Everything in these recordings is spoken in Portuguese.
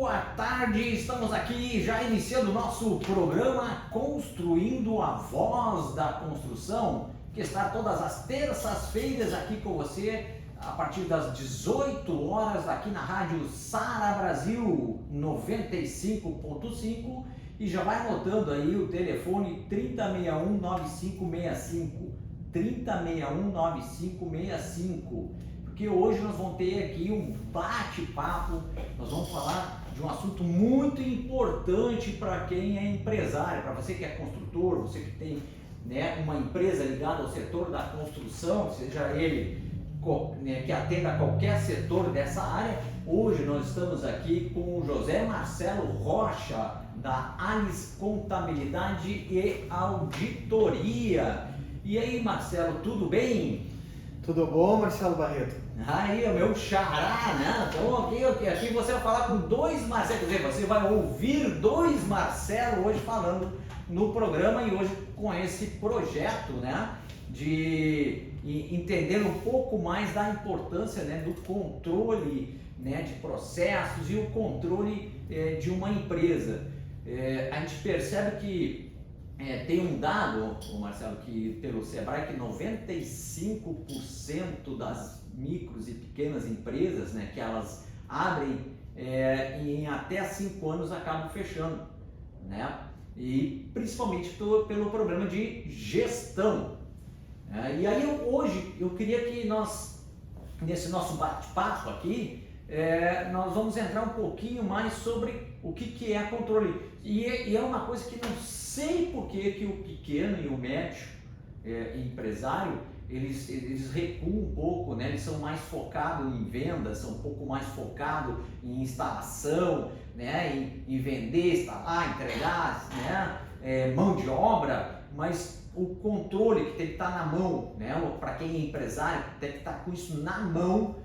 Boa tarde, estamos aqui já iniciando o nosso programa Construindo a Voz da Construção, que está todas as terças-feiras aqui com você, a partir das 18 horas, aqui na Rádio Sara Brasil 95.5, e já vai anotando aí o telefone 3061-9565, 3061-9565. Porque hoje nós vamos ter aqui um bate-papo, nós vamos falar de um assunto muito importante para quem é empresário, para você que é construtor, você que tem, né, uma empresa ligada ao setor da construção, seja ele, né, que atenda a qualquer setor dessa área. Hoje nós estamos aqui com o José Marcelo Rocha, da Alis Contabilidade e Auditoria. E aí, Marcelo, tudo bem? Tudo bom, Marcelo Barreto? Aí, o meu xará, né? Então aqui você vai falar com dois Marcelo, quer dizer, você vai ouvir dois Marcelo hoje falando no programa, e hoje com esse projeto, né, de entender um pouco mais da importância, né, do controle, né, de processos e o controle de uma empresa. A gente percebe que tem um dado, Marcelo, que pelo Sebrae, que 95% das micros e pequenas empresas, né, que elas abrem em até 5 anos acabam fechando, né? E principalmente pelo problema de gestão. E aí hoje eu queria que nós, nesse nosso bate-papo aqui, nós vamos entrar um pouquinho mais sobre o que é controle. E é uma coisa que não sei por que o pequeno e o médio empresário, eles recuam um pouco, né? Eles são mais focados em vendas, são um pouco mais focados em instalação, né? Em vender, instalar, entregar, né? Mão de obra, mas o controle que tem que estar na mão, né? Para quem é empresário, tem que estar com isso na mão,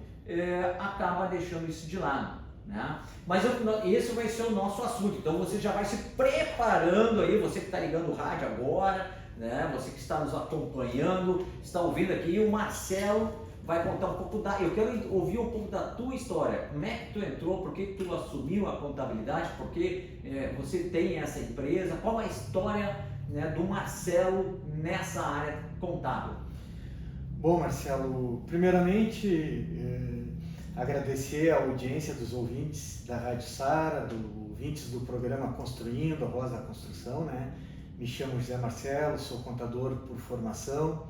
acaba deixando isso de lado, né? Mas esse vai ser o nosso assunto, então você já vai se preparando aí, você que está ligando o rádio agora, né? Você que está nos acompanhando, está ouvindo aqui, o Marcelo vai contar um pouco eu quero ouvir um pouco da tua história. Como é que tu entrou, por que tu assumiu a contabilidade, por que você tem essa empresa, qual a história, né, do Marcelo nessa área contábil? Bom, Marcelo, primeiramente agradecer a audiência dos ouvintes da Rádio Sara, dos ouvintes do programa Construindo a Voz da Construção, né? Me chamo José Marcelo, sou contador por formação,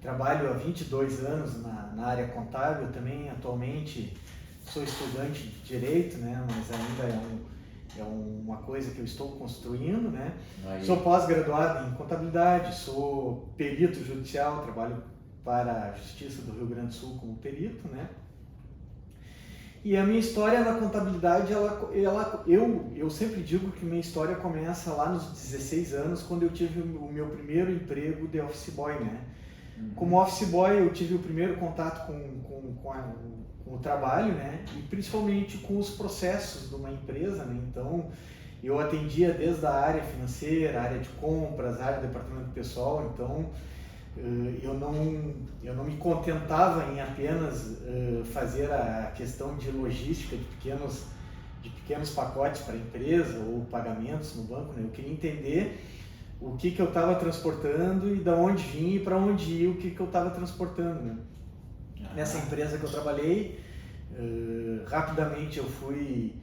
trabalho há 22 anos na área contábil, também atualmente sou estudante de Direito, né? Mas ainda é uma coisa que eu estou construindo, né? Aí. Sou pós-graduado em Contabilidade, sou perito judicial, trabalho para a Justiça do Rio Grande do Sul como perito, né? E a minha história na contabilidade, eu sempre digo que minha história começa lá nos 16 anos, quando eu tive o meu primeiro emprego de office boy, né? Como office boy, eu tive o primeiro contato com o trabalho, né? E principalmente com os processos de uma empresa, né? Então, eu atendia desde a área financeira, a área de compras, a área do departamento pessoal. Então, eu não me contentava em apenas fazer a questão de logística de pequenos pacotes para a empresa ou pagamentos no banco, né? Eu queria entender o que eu estava transportando e de onde vinha e para onde ia o que eu estava transportando, né? Nessa empresa que eu trabalhei, rapidamente eu fui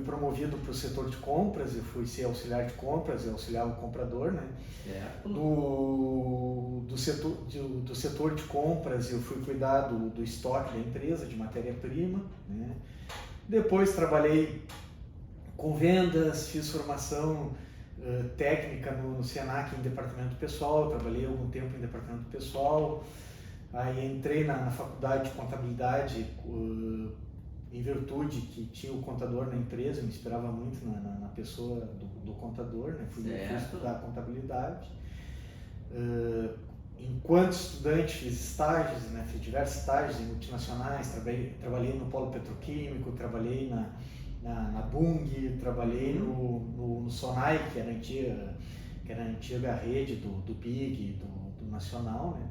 promovido para o setor de compras, eu fui ser auxiliar de compras e auxiliar o comprador, né? Do setor de compras eu fui cuidar do estoque da empresa, de matéria-prima, né? Depois trabalhei com vendas, fiz formação técnica no Senac em departamento pessoal, trabalhei algum tempo em departamento pessoal, aí entrei na faculdade de contabilidade em virtude que tinha o contador na empresa, eu me inspirava muito na pessoa do contador, né? Fui estudar contabilidade. Enquanto estudante fiz estágios, né? Fiz diversos estágios em multinacionais, trabalhei no polo petroquímico, trabalhei na Bung, trabalhei no Sonai, que era a antiga rede do BIG, do Nacional, né?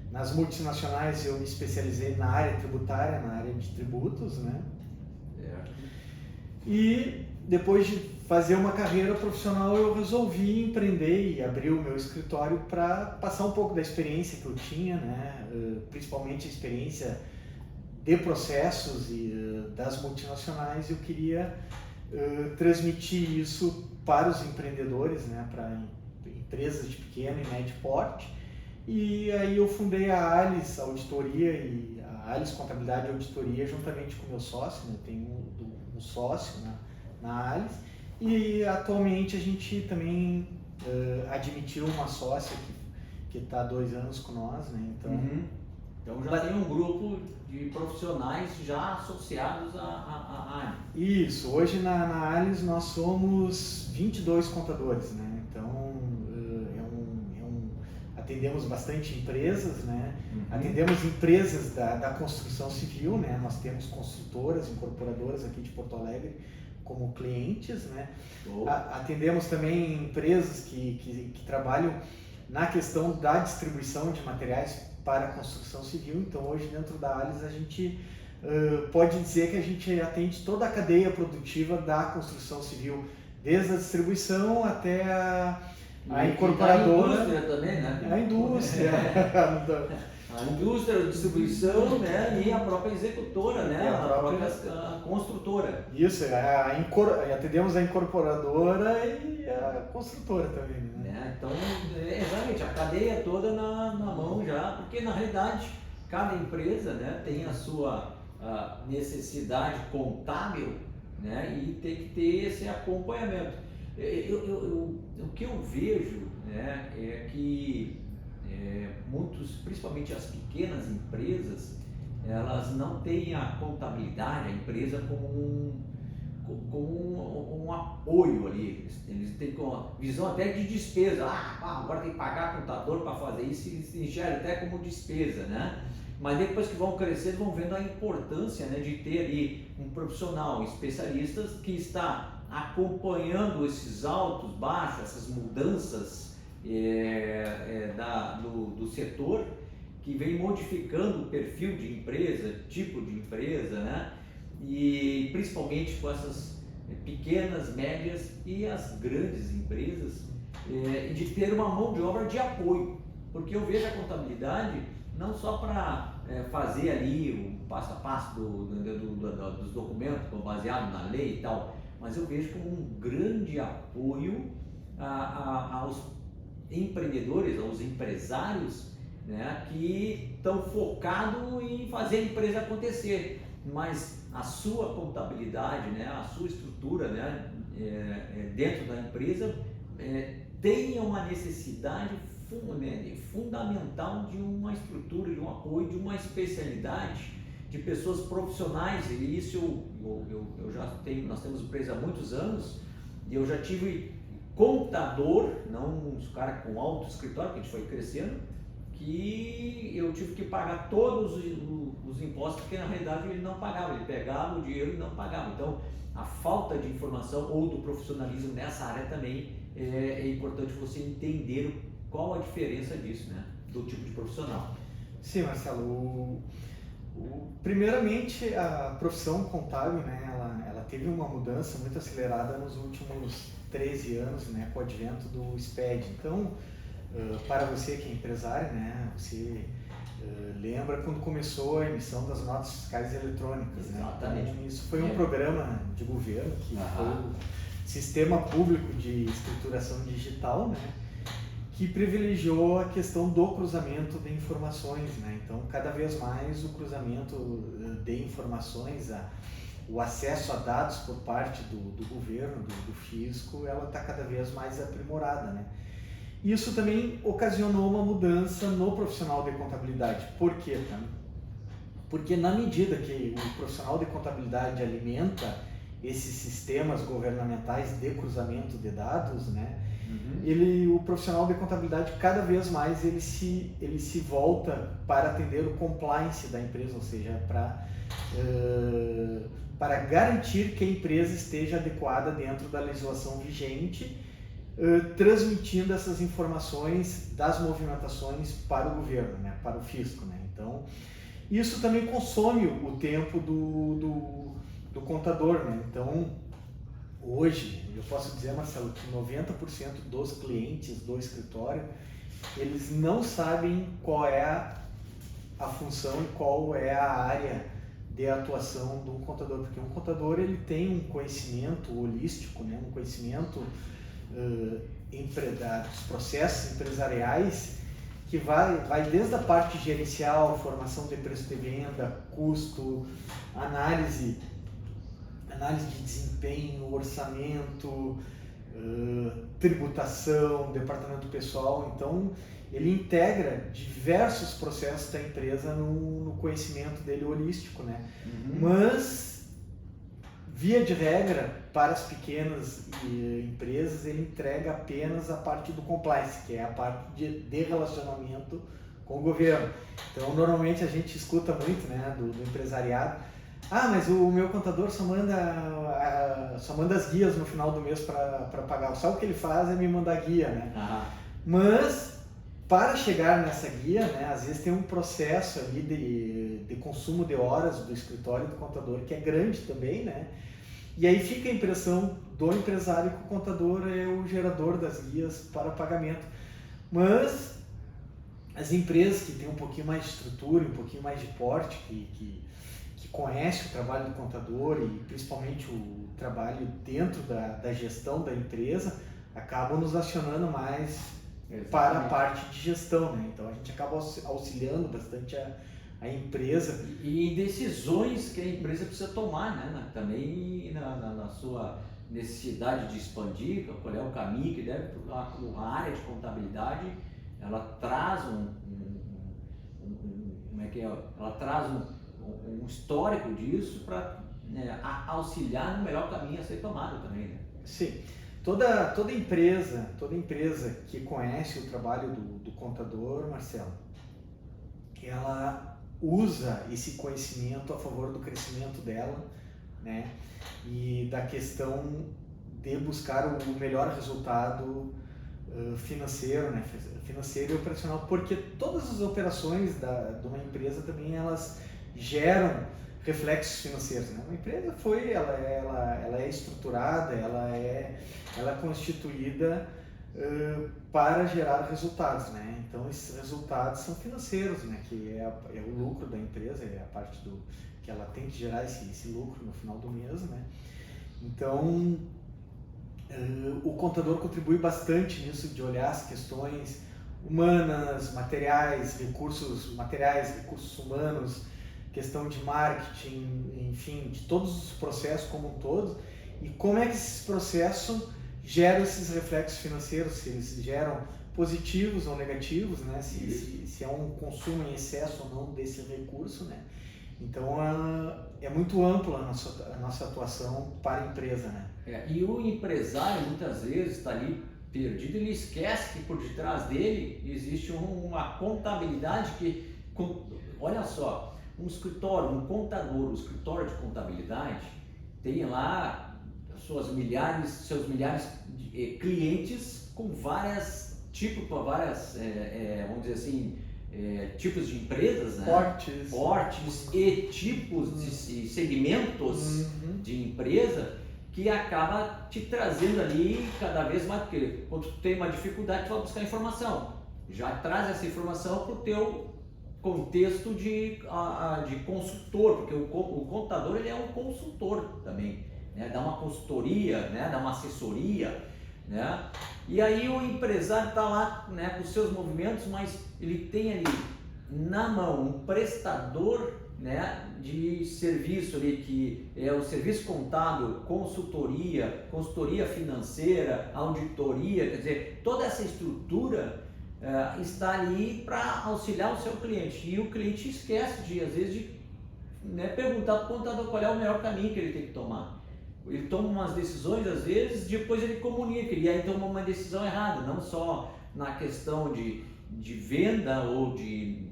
Nas multinacionais eu me especializei na área tributária, na área de tributos, né? E depois de fazer uma carreira profissional, eu resolvi empreender e abrir o meu escritório para passar um pouco da experiência que eu tinha, né? Principalmente a experiência de processos e das multinacionais. Eu queria transmitir isso para os empreendedores, né? Para empresas de pequeno e médio porte. E aí eu fundei a Alis Auditoria e a Alis Contabilidade e Auditoria juntamente com o meu sócio, né? Eu tenho um sócio na Alis, e atualmente a gente também admitiu uma sócia que está há 2 anos com nós, né? Então já tem um grupo de profissionais já associados à Alis. Isso, hoje na Alis nós somos 22 contadores, né? Então atendemos bastante empresas, né? Atendemos empresas da construção civil, né? Nós temos construtoras, incorporadoras aqui de Porto Alegre como clientes, né? Atendemos também empresas que trabalham na questão da distribuição de materiais para a construção civil. Então hoje dentro da Alis a gente pode dizer que a gente atende toda a cadeia produtiva da construção civil, desde a distribuição até a incorporadora. A indústria também, né? A indústria. A indústria, a distribuição, né? E a própria executora, né? A própria construtora. Isso, atendemos a incorporadora e a construtora também, né? Então, exatamente, a cadeia toda na mão já, porque na realidade cada empresa, né, tem a sua necessidade contábil, né? E tem que ter esse acompanhamento. O que eu vejo, né, é que muitos, principalmente as pequenas empresas, elas não têm a contabilidade, a empresa como um apoio ali. Eles têm uma visão até de despesa. Agora tem que pagar contador para fazer isso, e se enxerga até como despesa, né? Mas depois que vão crescendo, vão vendo a importância, né, de ter ali um profissional, especialista que está acompanhando esses altos, baixos, essas mudanças do setor, que vem modificando o perfil de empresa, tipo de empresa, né? E principalmente com essas pequenas, médias e as grandes empresas, de ter uma mão de obra de apoio, porque eu vejo a contabilidade não só para fazer ali o passo a passo dos documentos baseado na lei e tal, mas eu vejo como um grande apoio aos empreendedores, aos empresários, né, que estão focados em fazer a empresa acontecer, mas a sua contabilidade, né, a sua estrutura, né, dentro da empresa tem uma necessidade fundamental de uma estrutura, de um apoio, de uma especialidade, de pessoas profissionais. E isso nós temos empresa há muitos anos, e eu já tive contador, não uns caras com alto escritório, que a gente foi crescendo, que eu tive que pagar todos os impostos, porque na realidade ele não pagava, ele pegava o dinheiro e não pagava. Então a falta de informação ou do profissionalismo nessa área também é importante você entender qual a diferença disso, né, do tipo de profissional. Sim, Marcelo, primeiramente a profissão contábil, né, ela teve uma mudança muito acelerada nos últimos 13 anos, né, com o advento do SPED. Então, para você que é empresário, né, você lembra quando começou a emissão das notas fiscais eletrônicas, né? Exatamente. Então, isso foi um programa de governo que foi o Sistema Público de Escrituração Digital, né, que privilegiou a questão do cruzamento de informações, né? Então, cada vez mais o cruzamento de informações, o acesso a dados por parte do governo, do fisco, ela está cada vez mais aprimorada, né? Isso também ocasionou uma mudança no profissional de contabilidade. Por quê? Porque na medida que o profissional de contabilidade alimenta esses sistemas governamentais de cruzamento de dados, né, o profissional de contabilidade cada vez mais ele se volta para atender o compliance da empresa, ou seja, para garantir que a empresa esteja adequada dentro da legislação vigente, transmitindo essas informações das movimentações para o governo, né, para o fisco, né? Então, isso também consome o tempo do contador, né? Então, hoje, eu posso dizer, Marcelo, que 90% dos clientes do escritório, eles não sabem qual é a função e qual é a área de atuação do contador, porque um contador ele tem um conhecimento holístico, né? Um conhecimento dos processos empresariais que vai desde a parte gerencial, formação de preço de venda, custo, análise de desempenho, orçamento, tributação, departamento pessoal. Então, ele integra diversos processos da empresa no conhecimento dele holístico, né? Mas, via de regra, para as pequenas empresas, ele entrega apenas a parte do compliance, que é a parte de relacionamento com o governo. Então, normalmente a gente escuta muito, né, do empresariado: ah, mas o meu contador só manda as guias no final do mês para pagar. Só o que ele faz é me mandar guia, né? Mas, para chegar nessa guia, né, às vezes tem um processo ali de consumo de horas do escritório do contador, que é grande também, né? E aí fica a impressão do empresário que o contador é o gerador das guias para pagamento. Mas as empresas que têm um pouquinho mais de estrutura, um pouquinho mais de porte, que conhece o trabalho do contador e principalmente o trabalho dentro da gestão da empresa, acabam nos acionando mais para a parte de gestão, né? Então a gente acaba auxiliando bastante a empresa. E decisões que a empresa precisa tomar, né? Também na sua necessidade de expandir, qual é o caminho que deve, a área de contabilidade, ela traz como é que é? Ela traz um histórico disso para, né, auxiliar no melhor caminho a ser tomado também, né? Sim. Toda empresa que conhece o trabalho do contador, Marcelo, ela usa esse conhecimento a favor do crescimento dela, né? E da questão de buscar o melhor resultado financeiro, né? Financeiro e operacional, porque todas as operações de uma empresa também elas geram reflexos financeiros, né? Uma empresa ela é estruturada, ela é constituída para gerar resultados, né? Então esses resultados são financeiros, né? Que é o lucro da empresa, é a parte que ela tem que gerar esse lucro no final do mês, né? Então o contador contribui bastante nisso, de olhar as questões humanas, materiais, recursos humanos, questão de marketing, enfim, de todos os processos como um todo, e como é que esses processos geram esses reflexos financeiros, se eles geram positivos ou negativos, né? Se é um consumo em excesso ou não desse recurso, né? Então é muito ampla a nossa atuação para a empresa, né? E o empresário muitas vezes está ali perdido, ele esquece que por detrás dele existe uma contabilidade que, olha só, um escritório de contabilidade tem lá seus milhares de clientes com várias vamos dizer assim, tipos de empresas, né? Portes e tipos de segmentos de empresa, que acaba te trazendo ali cada vez mais, porque quando tu tem uma dificuldade tu vai buscar informação, já traz essa informação para o teu contexto de consultor, porque o contador ele é um consultor também, né? Dá uma consultoria, né? Dá uma assessoria, né? E aí o empresário está lá, né, com os seus movimentos, mas ele tem ali na mão um prestador, né, de serviço ali, que é o serviço contábil, consultoria financeira, auditoria, quer dizer, toda essa estrutura está ali para auxiliar o seu cliente, e o cliente esquece às vezes, né, perguntar para o contador qual é o melhor caminho que ele tem que tomar. Ele toma umas decisões, às vezes, depois ele comunica, e aí toma uma decisão errada, não só na questão de venda ou de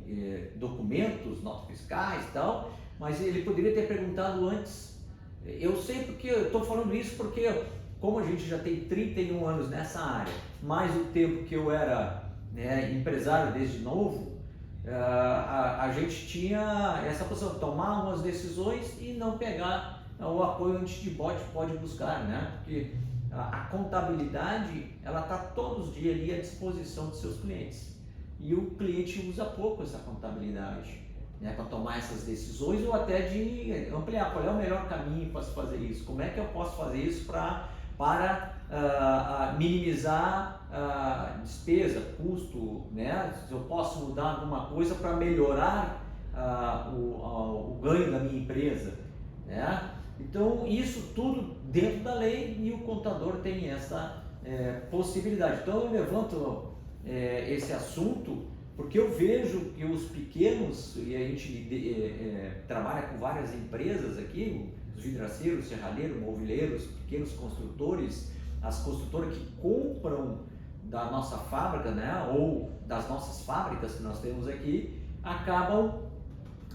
documentos, notas fiscais e tal, mas ele poderia ter perguntado antes. Eu sei porque eu estou falando isso porque, como a gente já tem 31 anos nessa área, mais o tempo que eu era, né, empresário desde novo, a gente tinha essa posição de tomar umas decisões e não pegar o apoio antes de bot pode buscar, né? Porque a contabilidade, ela está todos os dias ali à disposição dos seus clientes. E o cliente usa pouco essa contabilidade, né, para tomar essas decisões ou até de ampliar qual é o melhor caminho para se fazer isso, como é que eu posso fazer isso para minimizar a despesa, custo, né? Se eu posso mudar alguma coisa para melhorar o ganho da minha empresa, né? Então isso tudo dentro da lei e o contador tem essa possibilidade. Então eu levanto esse assunto porque eu vejo que os pequenos, e a gente trabalha com várias empresas aqui, os vidraceiros, serralheiros, mobileiros, pequenos construtores, as construtoras que compram da nossa fábrica, né, ou das nossas fábricas que nós temos aqui, acabam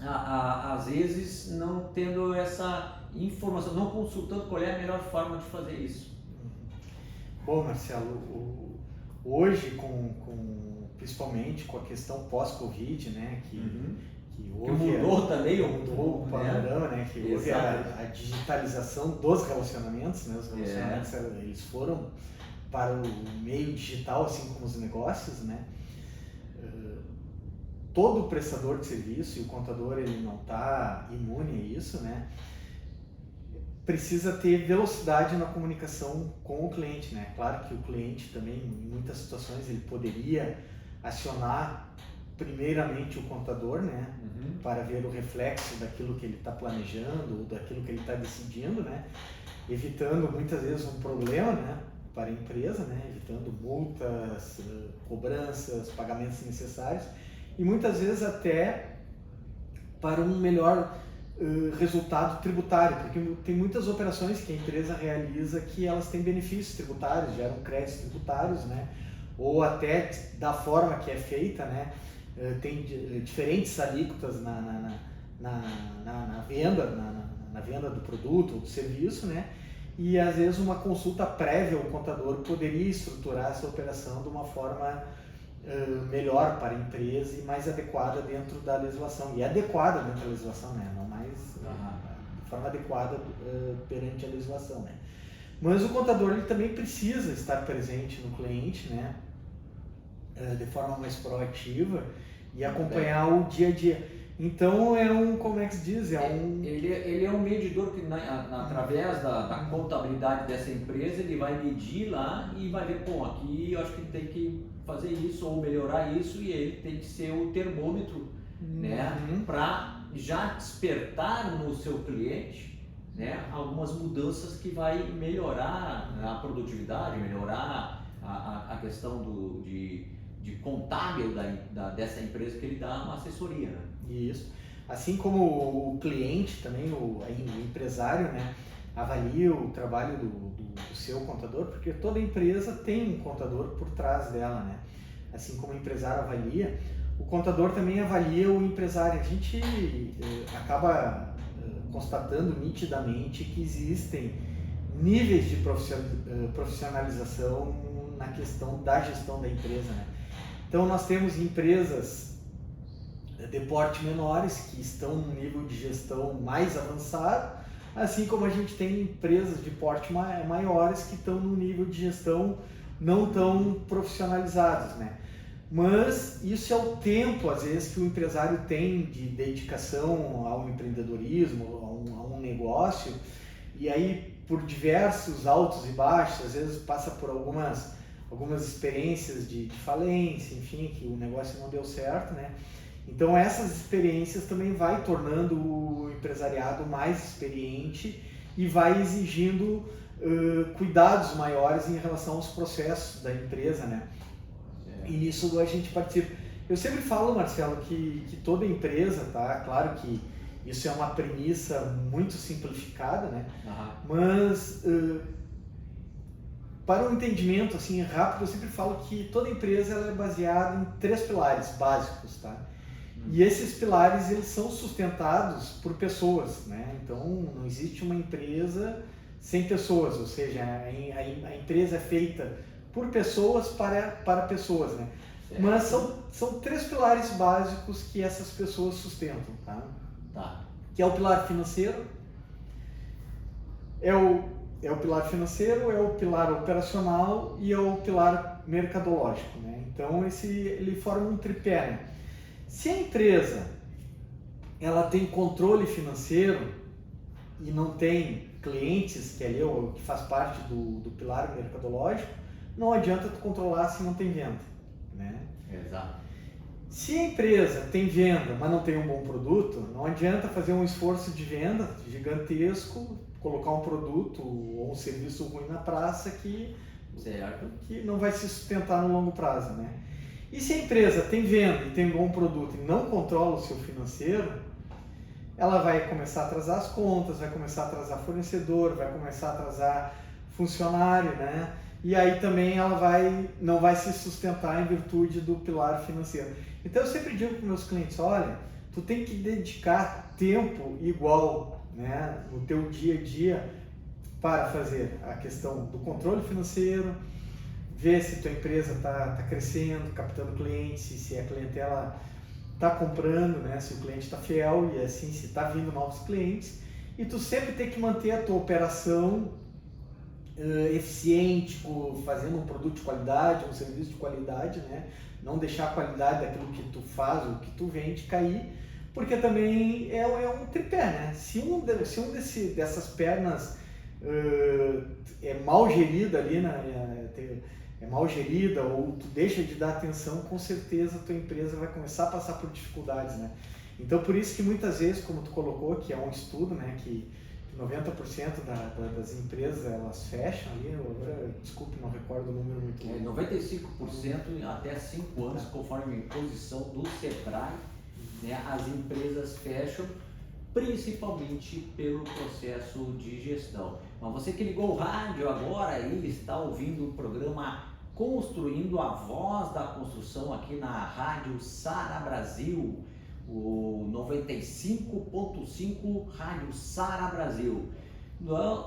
às vezes não tendo essa informação, não consultando qual é a melhor forma de fazer isso. Bom, Marcelo, hoje principalmente com a questão pós-Covid, né, que mudou também o panorama, né, que houve a digitalização dos relacionamentos, né, os relacionamentos eles foram para o meio digital, assim como os negócios, né. Todo prestador de serviço, e o contador ele não está imune a isso, né, precisa ter velocidade na comunicação com o cliente, né. Claro que o cliente também, em muitas situações, ele poderia acionar primeiramente o contador, né, para ver o reflexo daquilo que ele está planejando ou daquilo que ele está decidindo, né, evitando muitas vezes um problema, né, para a empresa, né, evitando multas, cobranças, pagamentos necessários e muitas vezes até para um melhor resultado tributário, porque tem muitas operações que a empresa realiza que elas têm benefícios tributários, geram créditos tributários, né, ou até da forma que é feita, né, tem diferentes alíquotas na venda do produto ou do serviço, né, e às vezes uma consulta prévia ao contador poderia estruturar essa operação de uma forma melhor para a empresa e mais adequada dentro da legislação, e adequada dentro da legislação, né, não mais de forma adequada perante a legislação, né. Mas o contador ele também precisa estar presente no cliente, né, de forma mais proativa e acompanhar o dia a dia. Então como é que se diz? Ele é um medidor que através da contabilidade dessa empresa ele vai medir lá e vai ver, bom, aqui eu acho que tem que fazer isso ou melhorar isso, e ele tem que ser o termômetro, né, para já despertar no seu cliente, né, algumas mudanças que vai melhorar a produtividade, melhorar a questão de contábil dessa empresa que ele dá uma assessoria, né? Isso. Assim como o cliente também, o empresário, né, avalia o trabalho do seu contador, porque toda empresa tem um contador por trás dela, né? Assim como o empresário avalia, o contador também avalia o empresário. A gente acaba constatando nitidamente que existem níveis de profissionalização na questão da gestão da empresa, né? Então nós temos empresas de porte menores que estão num nível de gestão mais avançado, assim como a gente tem empresas de porte maiores que estão num nível de gestão não tão profissionalizados, né? Mas isso é o tempo, às vezes, que o empresário tem de dedicação ao empreendedorismo, a um negócio, e aí por diversos altos e baixos, às vezes passa por algumas experiências de falência, enfim, que o negócio não deu certo, né? Então essas experiências também vai tornando o empresariado mais experiente e vai exigindo cuidados maiores em relação aos processos da empresa, né? E nisso a gente participa. Eu sempre falo, Marcelo, que toda empresa, tá? Claro que isso é uma premissa muito simplificada, né? Mas para um entendimento assim rápido, eu sempre falo que toda empresa ela é baseada em 3 pilares básicos, tá? E esses pilares eles são sustentados por pessoas, né? Então não existe uma empresa sem pessoas, ou seja, a empresa é feita por pessoas para pessoas, né? Certo. Mas são 3 pilares básicos que essas pessoas sustentam, tá? Que é o pilar financeiro, é o pilar financeiro, é o pilar operacional e é o pilar mercadológico, né? Então ele forma um tripé, né? Se a empresa ela tem controle financeiro e não tem clientes, que ali é o que faz parte do pilar mercadológico, não adianta tu controlar se não tem venda, né? Exato. Se a empresa tem venda, mas não tem um bom produto, não adianta fazer um esforço de venda gigantesco, colocar um produto ou um serviço ruim na praça que não vai se sustentar no longo prazo, né? E se a empresa tem venda e tem um bom produto e não controla o seu financeiro, ela vai começar a atrasar as contas, vai começar a atrasar fornecedor, vai começar a atrasar funcionário, né? E aí também ela não vai se sustentar em virtude do pilar financeiro. Então eu sempre digo para meus clientes, olha, tu tem que dedicar tempo igual, né, no teu dia a dia para fazer a questão do controle financeiro, ver se tua empresa está crescendo, captando clientes, se a clientela está comprando, né, se o cliente está fiel e assim se está vindo novos clientes, e tu sempre tem que manter a tua operação eficiente, fazendo um produto de qualidade, um serviço de qualidade, né? Não deixar a qualidade daquilo que tu faz, o que tu vende cair, porque também é um tripé, né? Se dessas pernas é mal gerida ali, né? É mal gerida ou tu deixa de dar atenção, com certeza a tua empresa vai começar a passar por dificuldades, né? Então por isso que muitas vezes, como tu colocou, que é um estudo, né, que 90% das empresas elas fecham ali, desculpe, não recordo o número muito bom. 95% até 5 anos, conforme a imposição do Sebrae, né, as empresas fecham, principalmente pelo processo de gestão. Mas você que ligou o rádio agora e está ouvindo o programa Construindo a Voz da Construção aqui na Rádio Sara Brasil, o 95.5 Rádio Sara Brasil,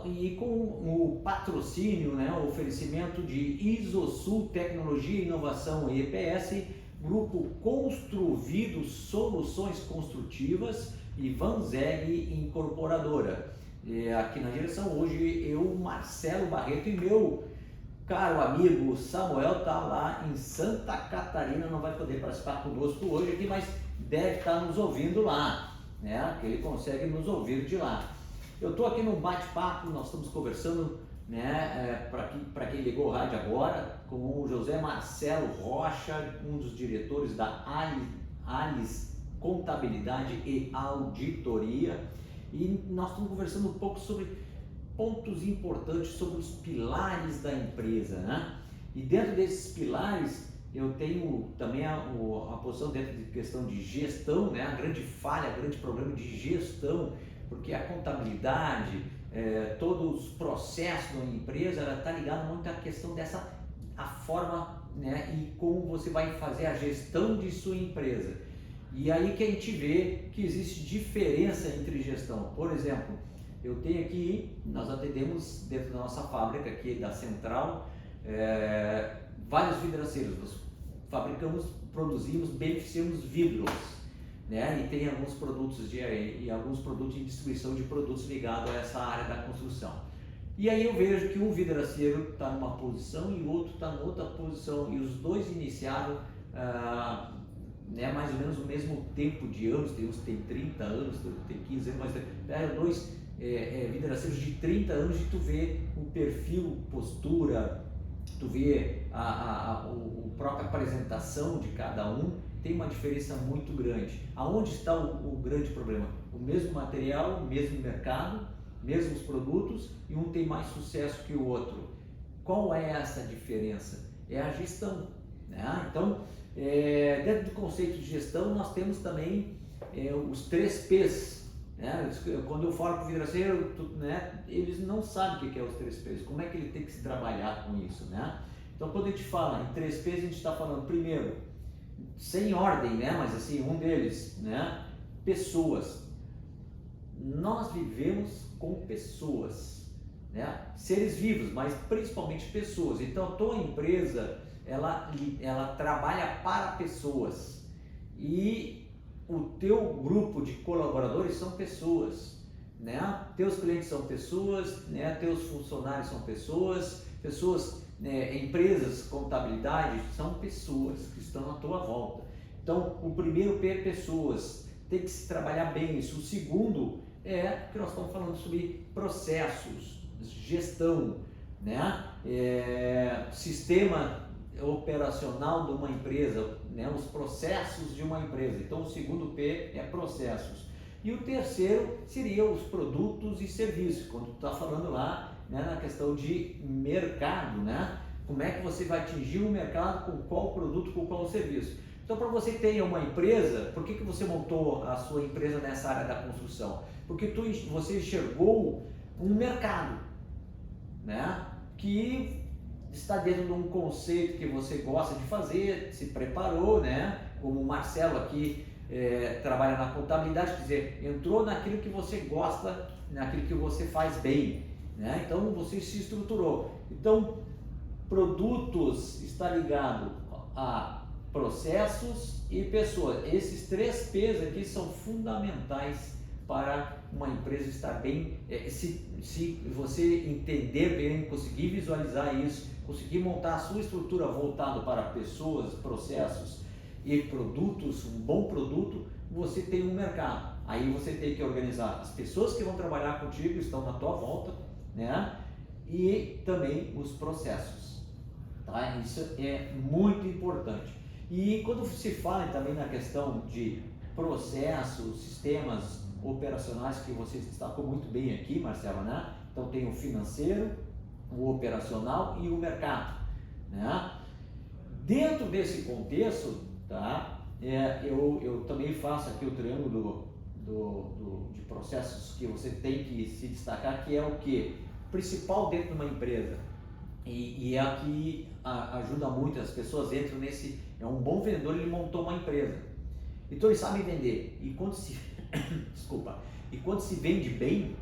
e com o patrocínio, né, o oferecimento de Isosul Tecnologia e Inovação EPS, Grupo Construvido Soluções Construtivas e Vanzeg Incorporadora. Aqui na direção hoje eu, Marcelo Barreto, e meu caro amigo Samuel está lá em Santa Catarina, não vai poder participar conosco hoje aqui, mas deve estar nos ouvindo lá, né? Que ele consegue nos ouvir de lá. Eu estou aqui num bate-papo, nós estamos conversando, né, para quem ligou o rádio agora, com o José Marcelo Rocha, um dos diretores da Alis Contabilidade e Auditoria, e nós estamos conversando um pouco sobre pontos importantes, sobre os pilares da empresa, né? E dentro desses pilares eu tenho também a posição dentro de questão de gestão, né? A grande falha, o grande problema de gestão, porque a contabilidade, todos os processos da empresa, ela está ligada muito à questão a forma, né? E como você vai fazer a gestão de sua empresa. E aí que a gente vê que existe diferença entre gestão. Por exemplo, eu tenho aqui, nós atendemos dentro da nossa fábrica aqui da Central, vários vidraceiros. Nós fabricamos, produzimos, beneficiamos vidros, né? E tem alguns produtos de distribuição de produtos ligados a essa área da construção. E aí eu vejo que um vidraceiro está numa posição e o outro está em outra posição, e os dois iniciaram né, mais ou menos o mesmo tempo de anos. Tem uns que tem 30 anos, tem 15 anos, mas dois vidraceiros de 30 anos, e tu vê o perfil, postura, tu vê a própria apresentação de cada um, tem uma diferença muito grande. Aonde está o grande problema? O mesmo material, o mesmo mercado, mesmos produtos, e um tem mais sucesso que o outro. Qual é essa diferença? É a gestão, né? Então, dentro do conceito de gestão, nós temos também os 3 P's. Né? Quando eu falo para o vidraceiro, né, eles não sabem o que é os 3 P's, como é que ele tem que se trabalhar com isso, né? Então, quando a gente fala em 3 P's, a gente está falando, primeiro, sem ordem, né, mas assim, um deles, né, pessoas. Nós vivemos com pessoas, né, seres vivos, mas principalmente pessoas. Então, a tua empresa, ela trabalha para pessoas, e o teu grupo de colaboradores são pessoas, né? Teus clientes são pessoas, né? Teus funcionários são pessoas, né? Empresas, contabilidade, são pessoas que estão à tua volta. Então, o primeiro P é pessoas, tem que se trabalhar bem isso. O segundo é que nós estamos falando sobre processos, gestão, né? Sistema operacional de uma empresa, né? Os processos de uma empresa. Então, o segundo P é processos. E o terceiro seria os produtos e serviços, quando tu está falando lá, né, na questão de mercado, né? Como é que você vai atingir o mercado, com qual produto, com qual serviço. Então, para você ter uma empresa, por que você montou a sua empresa nessa área da construção? Porque você enxergou um mercado, né, que está dentro de um conceito que você gosta de fazer, se preparou, né? Como o Marcelo aqui trabalha na contabilidade, quer dizer, entrou naquilo que você gosta, naquilo que você faz bem, né? Então você se estruturou. Então, produtos está ligado a processos e pessoas. Esses 3 P's aqui são fundamentais para uma empresa estar bem. Se você entender bem, conseguir visualizar isso, conseguir montar a sua estrutura voltada para pessoas, processos e produtos, um bom produto, você tem um mercado. Aí você tem que organizar as pessoas que vão trabalhar contigo, estão na tua volta, né? E também os processos, tá? Isso é muito importante. E quando se fala também na questão de processos, sistemas operacionais, que você destacou muito bem aqui, Marcelo, né? Então tem o financeiro, o operacional e o mercado, né? Dentro desse contexto, tá? Eu também faço aqui o triângulo de processos que você tem que se destacar, que é o que? Principal dentro de uma empresa. E é aqui ajuda muito, as pessoas entram nesse. É um bom vendedor, ele montou uma empresa. Então ele sabe vender. E quando se desculpa. E quando se vende bem,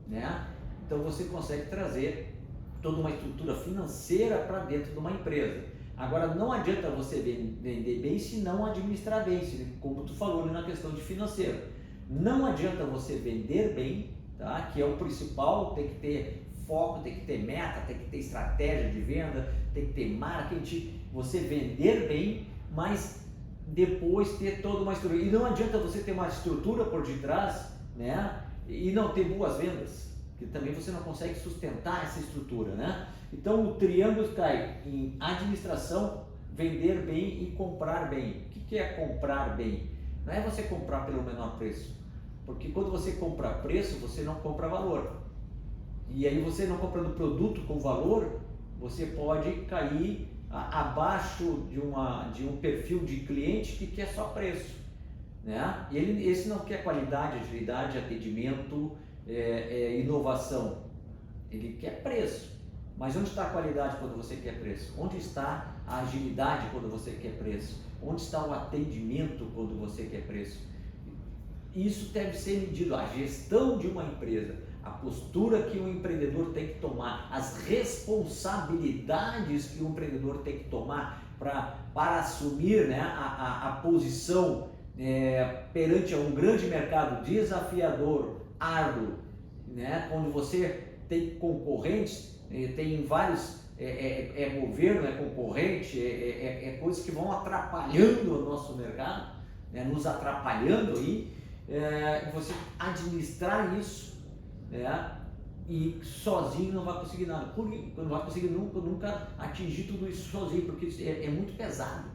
né? Então você consegue trazer toda uma estrutura financeira para dentro de uma empresa. Agora não adianta você vender bem se não administrar bem, como tu falou na questão de financeiro. Não adianta você vender bem, tá? Que é o principal, tem que ter foco, tem que ter meta, tem que ter estratégia de venda, tem que ter marketing, você vender bem, mas depois ter toda uma estrutura. E não adianta você ter uma estrutura por detrás, né? E não ter boas vendas, que também você não consegue sustentar essa estrutura, né? Então o triângulo cai em administração, vender bem e comprar bem. O que é comprar bem? Não é você comprar pelo menor preço, porque quando você compra preço, você não compra valor. E aí você não comprando produto com valor, você pode cair abaixo de um perfil de cliente que quer só preço, né? E esse não quer qualidade, agilidade, atendimento, inovação. Ele quer preço. Mas onde está a qualidade quando você quer preço? Onde está a agilidade quando você quer preço? Onde está o atendimento quando você quer preço? Isso deve ser medido. A gestão de uma empresa, a postura que o empreendedor tem que tomar, as responsabilidades que o empreendedor tem que tomar para assumir, né, a posição perante um grande mercado desafiador, árduo, né, onde você tem concorrentes, tem vários, governo, concorrente, coisas que vão atrapalhando o nosso mercado, né, nos atrapalhando aí, você administrar isso, né, e sozinho não vai conseguir nada, não vai conseguir nunca atingir tudo isso sozinho, porque isso é muito pesado.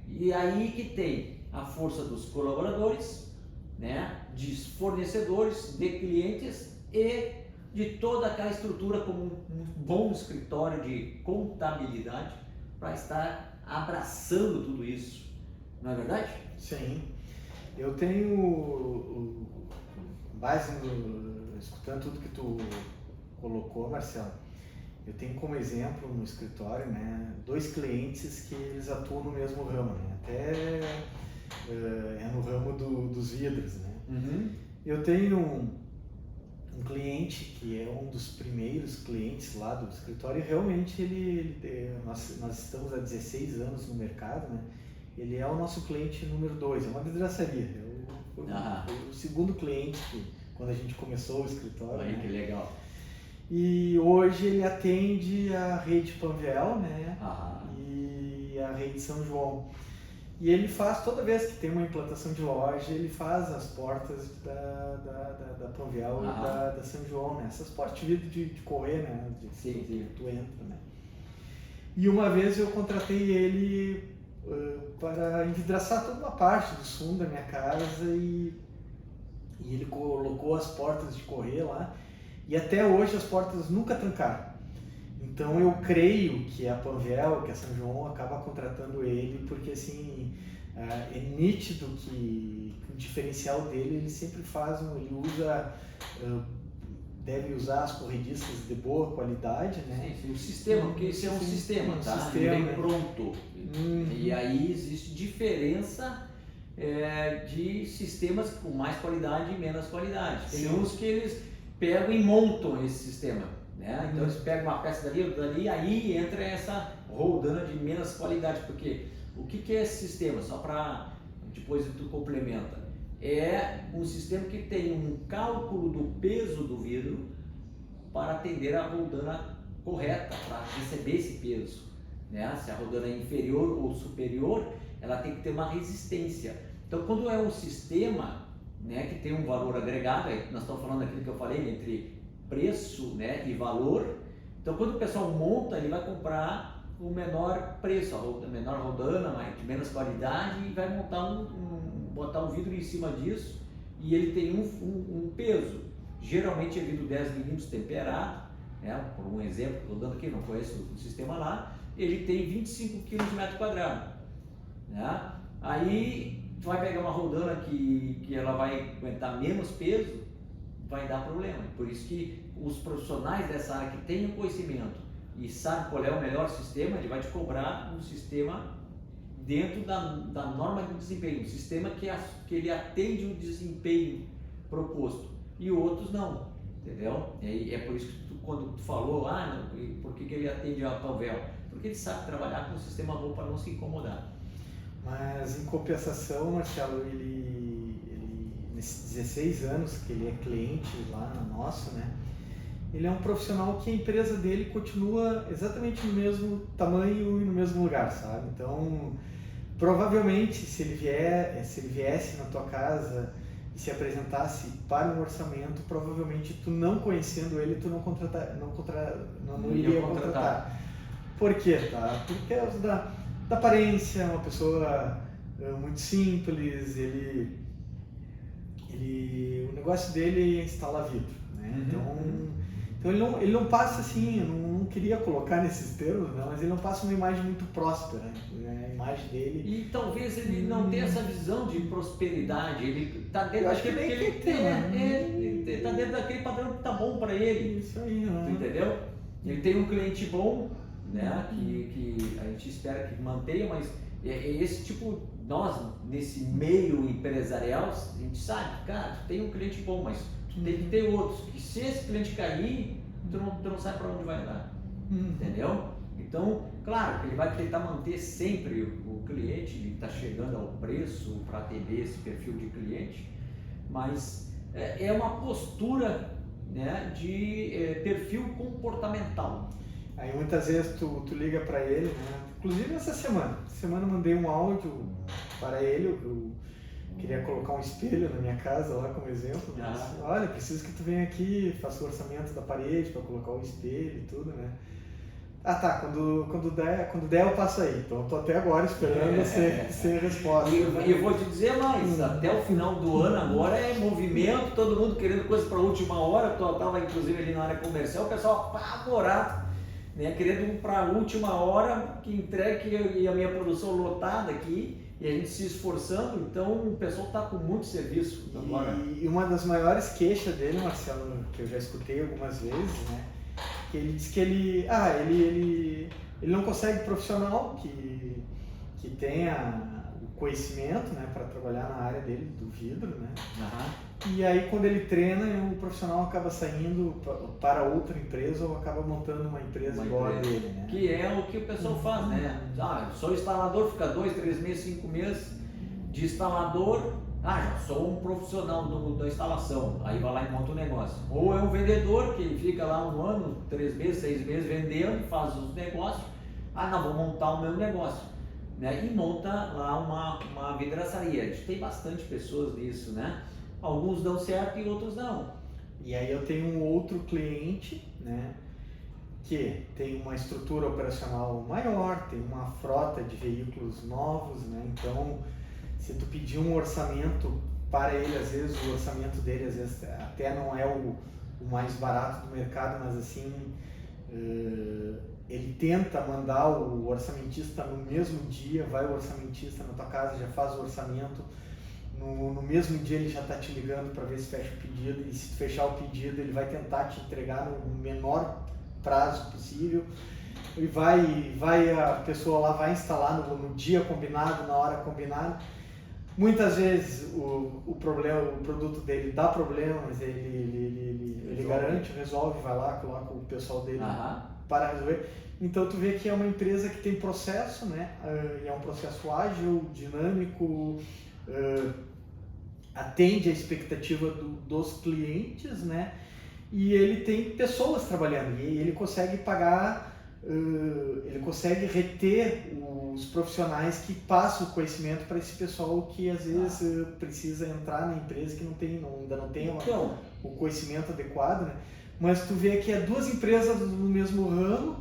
E aí que tem a força dos colaboradores, né, de fornecedores, de clientes e de toda aquela estrutura como um bom escritório de contabilidade para estar abraçando tudo isso, não é verdade? Sim, eu tenho base escutando tudo que tu colocou, Marcelo. Eu tenho como exemplo no escritório, né, 2 clientes que eles atuam no mesmo ramo, né, até no ramo dos vidros, né. Uhum. Eu tenho um cliente que é um dos primeiros clientes lá do escritório e realmente nós estamos há 16 anos no mercado, né? Ele é o nosso cliente número 2, é uma vidraçaria, o segundo cliente que quando a gente começou o escritório. Aí, né? que legal. E hoje ele atende a rede Panvel, né? Aham. E a rede São João. E ele faz, toda vez que tem uma implantação de loja, ele faz as portas da Panvel e da São João, né? Essas portas de vidro de correr, né? Sim. Tu entra, né? E uma vez eu contratei ele para envidraçar toda uma parte do fundo da minha casa e ele colocou as portas de correr lá e até hoje as portas nunca trancaram. Então eu creio que a Panvel, que a São João acaba contratando ele porque assim é nítido que o diferencial dele ele sempre faz, ele usa, deve usar as corrediças de boa qualidade, né? Sim, o sistema, porque isso é um sistema, tá? Ele vem pronto. E aí existe diferença de sistemas com mais qualidade e menos qualidade. Tem uns que eles pegam e montam esse sistema, né? Então eles pegam uma peça dali, outra dali, aí entra essa roldana de menos qualidade, porque o que é esse sistema? Só para depois tu complementa. É um sistema que tem um cálculo do peso do vidro para atender a roldana correta, para receber esse peso, né? Se a roldana é inferior ou superior, ela tem que ter uma resistência. Então, quando é um sistema, né, que tem um valor agregado, nós estamos falando daquilo que eu falei, entre preço, né, e valor. Então, quando o pessoal monta, ele vai comprar o menor preço, a menor roldana, mas de menos qualidade, e vai montar botar um vidro em cima disso, e ele tem um peso. Geralmente é vidro 10 milímetros temperado, né, por um exemplo, estou dando aqui, não conheço o sistema lá, ele tem 25 kg de metro quadrado, né? Aí tu vai pegar uma roldana que ela vai aguentar menos peso, vai dar problema. Por isso que os profissionais dessa área que têm o conhecimento e sabem qual é o melhor sistema, ele vai te cobrar um sistema dentro da norma de desempenho, um sistema que ele atende o desempenho proposto, e outros não, entendeu? É por isso que quando tu falou, por que ele atende a Panvel? Porque ele sabe trabalhar com um sistema bom para não se incomodar. Mas em compensação, Marcelo, ele nesses 16 anos que ele é cliente lá nosso, né? Ele é um profissional que a empresa dele continua exatamente no mesmo tamanho e no mesmo lugar, sabe? Então, provavelmente, se ele viesse na tua casa e se apresentasse para um orçamento, provavelmente tu não conhecendo ele, tu não iria contratar. Por quê? Tá? Por causa da aparência, uma pessoa muito simples, o negócio dele é instalar vidro, né? Então ele não passa assim, eu não queria colocar nesses termos, não, mas ele não passa uma imagem muito próspera, né? A imagem dele. E talvez ele não tenha essa visão de prosperidade, ele está dentro daquele padrão que está bom para ele. Isso aí, entendeu? Ele tem um cliente bom, né? Que a gente espera que mantenha, mas esse tipo, nós nesse meio empresarial, a gente sabe, cara, tu tem um cliente bom, mas tu tem que ter outros, que se esse cliente cair, tu não sabe para onde vai andar, entendeu? Então, claro que ele vai tentar manter sempre o cliente, ele está chegando ao preço para atender esse perfil de cliente, mas é uma postura, né, de perfil comportamental. Aí muitas vezes tu liga para ele, né? Inclusive essa semana eu mandei um áudio para ele, eu queria colocar um espelho na minha casa lá como exemplo, mas olha, preciso que tu venha aqui, faça o orçamento da parede para colocar o espelho e tudo, né? Tá, quando der eu passo aí, então eu tô até agora esperando sem resposta. E eu vou te dizer mais, até o final do ano agora é movimento, todo mundo querendo coisa para a última hora, eu estava inclusive ali na área comercial, o pessoal apavorado, né, querendo para a última hora que entregue e a minha produção lotada aqui, e a gente se esforçando, então o pessoal está com muito serviço agora. E uma das maiores queixas dele, Marcelo, que eu já escutei algumas vezes, né, que ele diz que ele não consegue profissional que tenha o conhecimento, né, para trabalhar na área dele do vidro, né? E aí quando ele treina, o profissional acaba saindo para outra empresa ou acaba montando uma empresa igual a dele, né? Que é o que o pessoal faz, né? Sou instalador, fica 2, 3 meses, 5 meses de instalador, Já sou um profissional da instalação, aí vai lá e monta um negócio. Ou é um vendedor que ele fica lá 1 ano, 3 meses, 6 meses vendendo, faz os negócios. Não, vou montar o meu negócio. Né? E monta lá uma vidraçaria. A gente tem bastante pessoas nisso, né? Alguns dão certo e outros não. E aí eu tenho um outro cliente, né, que tem uma estrutura operacional maior, tem uma frota de veículos novos, né? Então, se tu pedir um orçamento para ele, às vezes o orçamento dele às vezes até não é o mais barato do mercado, mas assim, ele tenta mandar o orçamentista no mesmo dia, vai o orçamentista na tua casa, já faz o orçamento, no mesmo dia ele já está te ligando para ver se fecha o pedido, e se fechar o pedido ele vai tentar te entregar no menor prazo possível, e a pessoa lá vai instalar no dia combinado, na hora combinada. Muitas vezes o produto dele dá problema, mas ele garante, resolve, vai lá, coloca o pessoal dele para resolver. Então tu vê que é uma empresa que tem processo, né? É um processo ágil, dinâmico, atende a expectativa dos clientes, né? E ele tem pessoas trabalhando e ele consegue pagar, ele consegue reter os profissionais que passam o conhecimento para esse pessoal que às vezes precisa entrar na empresa que ainda não tem o conhecimento adequado, né? Mas tu vê que é 2 empresas no mesmo ramo,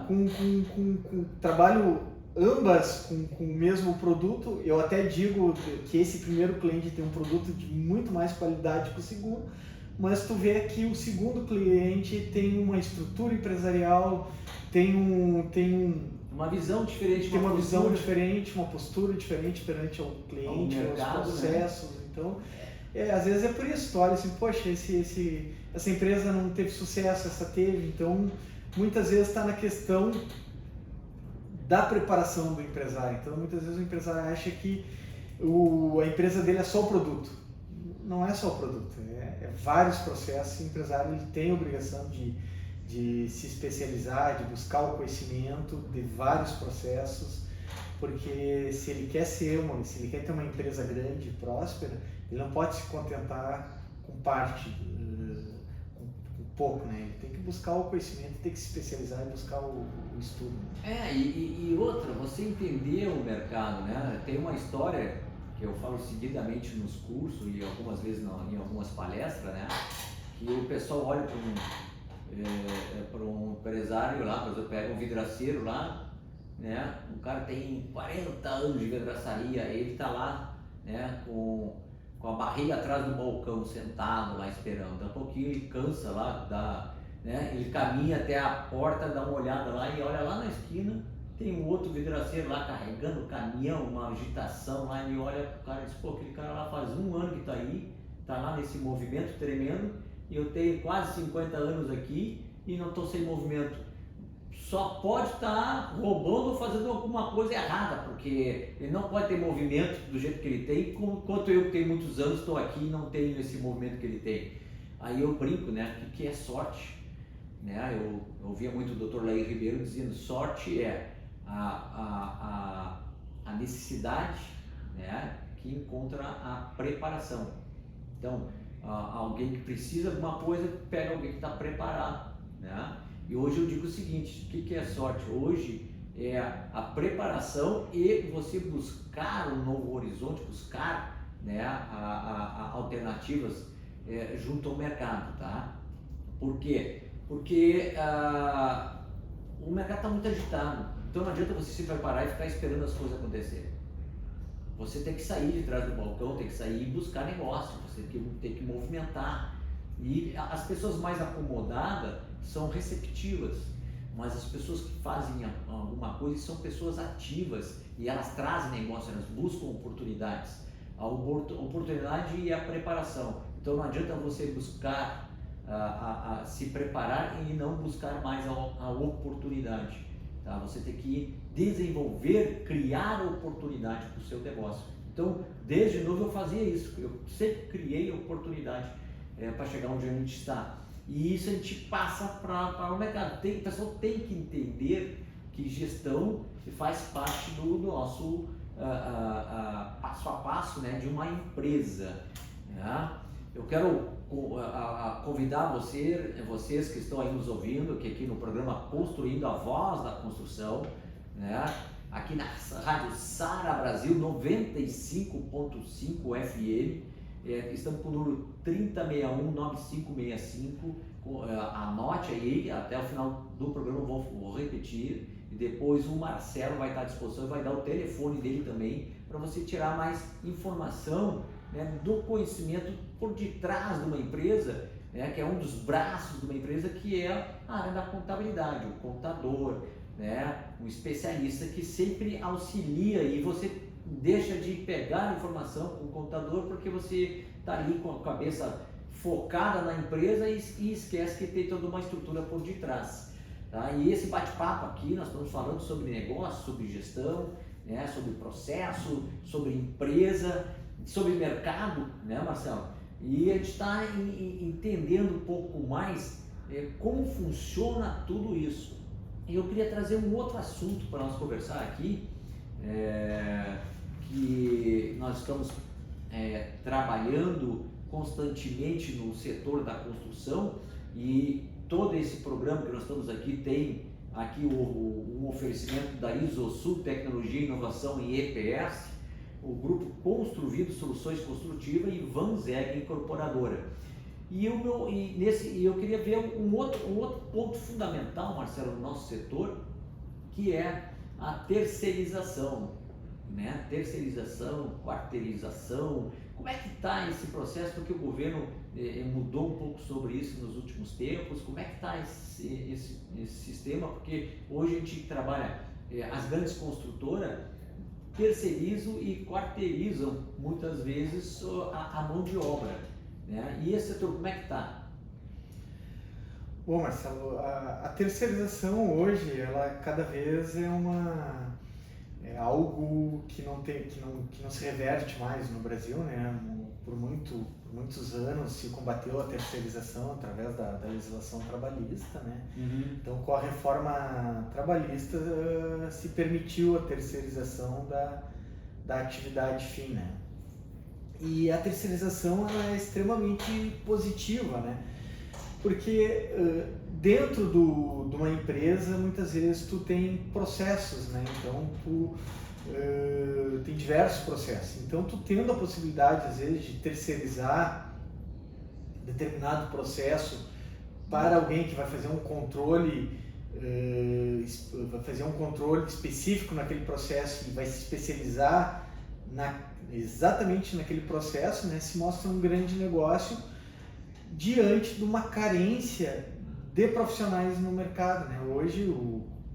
com trabalho ambas com o mesmo produto. Eu até digo que esse primeiro cliente tem um produto de muito mais qualidade que o segundo, mas tu vê que o segundo cliente tem uma estrutura empresarial, tem uma visão diferente, uma visão diferente, uma postura diferente perante ao cliente, aos processos, né? Então, às vezes é por isso, tu olha assim, poxa, essa empresa não teve sucesso, essa teve, então muitas vezes está na questão da preparação do empresário. Então muitas vezes o empresário acha que a empresa dele é só o produto. Não é só o produto, é vários processos. O empresário ele tem a obrigação de se especializar, de buscar o conhecimento de vários processos, porque se ele quer ter uma empresa grande e próspera, ele não pode se contentar com parte, com pouco, né? Ele tem que buscar o conhecimento, tem que se especializar e buscar o estudo. E outra, você entender o mercado, né? Tem uma história que eu falo seguidamente nos cursos e algumas vezes em algumas palestras, né? Que o pessoal olha para um empresário lá, por exemplo, pega um vidraceiro lá, né? O cara tem 40 anos de vidraçaria, ele está lá, né? Com a barriga atrás do balcão, sentado lá esperando. Daqui a pouquinho ele cansa lá, né? Ele caminha até a porta, dá uma olhada lá e olha lá na esquina, tem um outro vidraceiro lá carregando o caminhão, uma agitação lá, e olha pro cara e diz, pô, aquele cara lá faz 1 ano que tá aí, tá lá nesse movimento tremendo, e eu tenho quase 50 anos aqui e não tô sem movimento. Só pode estar roubando ou fazendo alguma coisa errada, porque ele não pode ter movimento do jeito que ele tem, enquanto eu que tenho muitos anos estou aqui e não tenho esse movimento que ele tem. Aí eu brinco, né, que é sorte, né? Eu ouvia muito o Dr. Laí Ribeiro dizendo, sorte é a necessidade, né, que encontra a preparação. Então, alguém que precisa de uma coisa pega alguém que está preparado, né? E hoje eu digo o seguinte, o que é sorte? Hoje é a preparação e você buscar um novo horizonte, buscar, né, alternativas junto ao mercado, tá? Por quê? Porque o mercado está muito agitado, então não adianta você se preparar e ficar esperando as coisas acontecerem. Você tem que sair de trás do balcão, tem que sair e buscar negócio, você tem que movimentar. E as pessoas mais acomodadas são receptivas, mas as pessoas que fazem alguma coisa são pessoas ativas e elas trazem negócio, elas buscam oportunidades. A oportunidade e a preparação. Então não adianta você buscar se preparar e não buscar mais a oportunidade. Tá? Você tem que desenvolver, criar oportunidade para o seu negócio. Então, desde novo eu fazia isso, eu sempre criei oportunidade para chegar onde a gente está. E isso a gente passa para o mercado. O pessoal tem que entender que gestão faz parte do nosso passo a passo, né, de uma empresa. Né? Eu quero convidar vocês que estão aí nos ouvindo, que aqui no programa Construindo a Voz da Construção, né, aqui na Rádio Sara Brasil 95.5 FM, estamos com o número 3061-9565, anote aí, até o final do programa eu vou repetir, e depois o Marcelo vai estar à disposição e vai dar o telefone dele também, para você tirar mais informação, né, do conhecimento por detrás de uma empresa, né, que é um dos braços de uma empresa, que é a área da contabilidade, o contador, né, um especialista que sempre auxilia, e você deixa de pegar a informação com o contador porque você está ali com a cabeça focada na empresa e esquece que tem toda uma estrutura por detrás. Tá? E esse bate-papo aqui, nós estamos falando sobre negócio, sobre gestão, né, sobre processo, sobre empresa, sobre mercado, né, Marcelo? E a gente está entendendo um pouco mais como funciona tudo isso. E eu queria trazer um outro assunto para nós conversar aqui, que nós estamos trabalhando constantemente no setor da construção, e todo esse programa que nós estamos aqui tem aqui um oferecimento da ISOSUL Tecnologia e Inovação em EPS, o grupo Construvido Soluções Construtivas e Vanzeg Incorporadora. E eu queria ver um outro ponto fundamental, Marcelo, no nosso setor, que é a terceirização, né? Terceirização, quarteirização. Como é que está esse processo? Porque o governo mudou um pouco sobre isso nos últimos tempos. Como é que está esse sistema? Porque hoje a gente trabalha, as grandes construtoras terceirizam e quarteirizam muitas vezes a mão de obra, né? E esse setor, como é que está? Bom, Marcelo, a terceirização hoje, ela cada vez é algo que não se reverte mais no Brasil, né? Por muitos anos se combateu a terceirização através da legislação trabalhista, né? Uhum. Então, com a reforma trabalhista se permitiu a terceirização da atividade fim, né? E a terceirização ela é extremamente positiva, né? Porque dentro de uma empresa, muitas vezes tu tem processos, né? Então tu tem diversos processos. Então tu tendo a possibilidade, às vezes, de terceirizar determinado processo para alguém que vai fazer um controle, específico naquele processo e vai se especializar exatamente naquele processo, né? Se mostra um grande negócio diante de uma carência de profissionais no mercado, né? Hoje,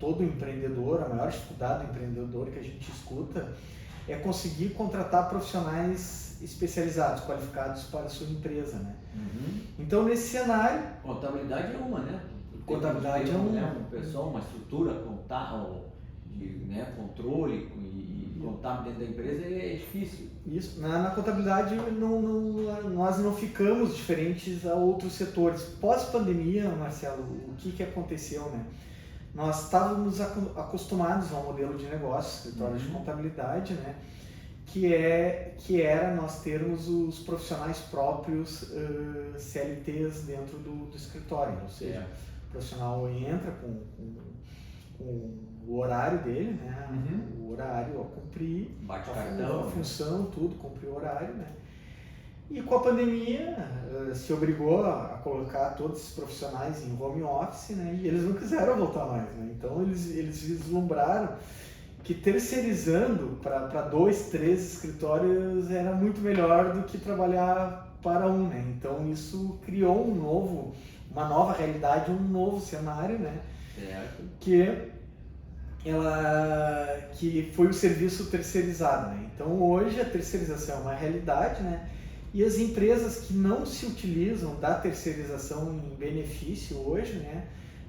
todo empreendedor, a maior dificuldade do empreendedor que a gente escuta é conseguir contratar profissionais especializados, qualificados para a sua empresa, né? Uhum. Então, nesse cenário... Contabilidade é uma, né? Contabilidade é uma. Né? Um pessoal, uma estrutura contábil, né? Controle e contábil dentro da empresa é difícil. Isso. Na contabilidade nós não ficamos diferentes a outros setores. Pós-pandemia, Marcelo, o que aconteceu, né? Nós estávamos acostumados a um modelo de negócio, escritório de contabilidade, né? Que era nós termos os profissionais próprios CLTs dentro do escritório, ou seja, o profissional entra com o horário dele, né? O horário a cumprir, bate cartão, a função, tudo, cumprir o horário, né? E com a pandemia se obrigou a colocar todos esses profissionais em home office, né? E eles não quiseram voltar mais, né? Então eles vislumbraram que terceirizando para 2, 3 escritórios era muito melhor do que trabalhar para um, né? Então isso criou uma nova realidade, um novo cenário, né? Certo. Que foi o serviço terceirizado, né? Então hoje a terceirização é uma realidade, né? E as empresas que não se utilizam da terceirização em benefício hoje, né?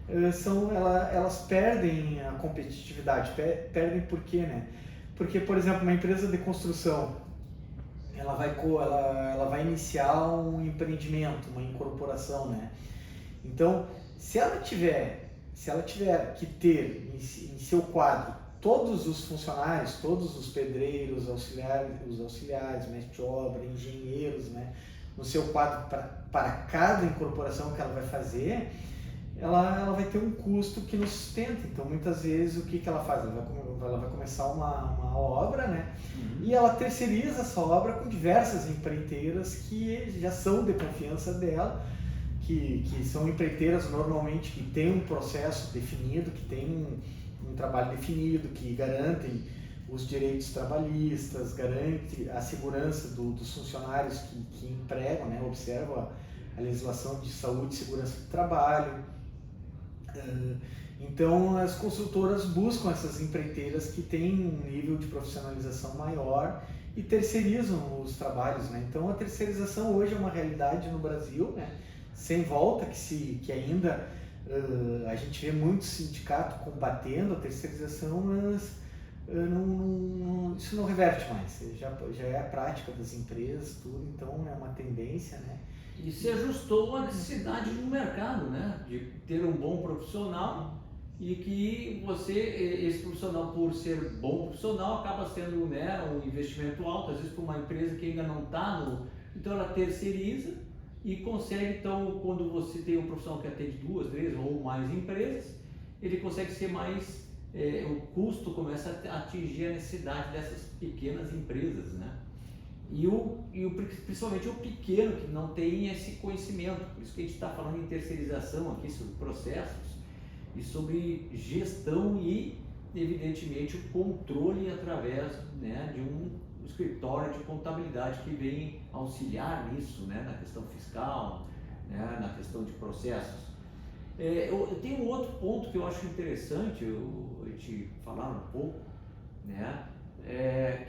Elas perdem a competitividade. Perdem por quê, né? Porque, por exemplo, uma empresa de construção, ela vai iniciar um empreendimento, uma incorporação, né? Então, se ela tiver que ter em seu quadro todos os funcionários, todos os pedreiros, os auxiliares, mestre de obra, engenheiros, né, no seu quadro para cada incorporação que ela vai fazer, ela vai ter um custo que nos sustenta. Então, muitas vezes, o que ela faz? Ela vai começar uma obra, né? E ela terceiriza essa obra com diversas empreiteiras que já são de confiança dela, que são empreiteiras normalmente que têm um processo definido, que têm um trabalho definido, que garantem os direitos trabalhistas, garante a segurança dos funcionários que empregam, né? Observa a legislação de saúde e segurança do trabalho. Então, as construtoras buscam essas empreiteiras que têm um nível de profissionalização maior e terceirizam os trabalhos, né? Então, a terceirização hoje é uma realidade no Brasil, né? Sem volta, que ainda a gente vê muito sindicato combatendo a terceirização, mas isso não reverte mais, já é a prática das empresas, tudo, então é uma tendência, né? E se ajustou à necessidade do mercado, né? De ter um bom profissional e que esse profissional, por ser bom profissional, acaba sendo, né, um investimento alto, às vezes para uma empresa que ainda não está então ela terceiriza e consegue, então, quando você tem um profissional que atende 2, 3 ou mais empresas, ele consegue ser mais, o custo começa a atingir a necessidade dessas pequenas empresas, né? Principalmente o pequeno, que não tem esse conhecimento. Por isso que a gente está falando em terceirização aqui, sobre processos e sobre gestão e, evidentemente, o controle através, né, de um escritório de contabilidade que vem auxiliar nisso, né, na questão fiscal, né, na questão de processos. Eu tenho um outro ponto que eu acho interessante a gente falar um pouco, né,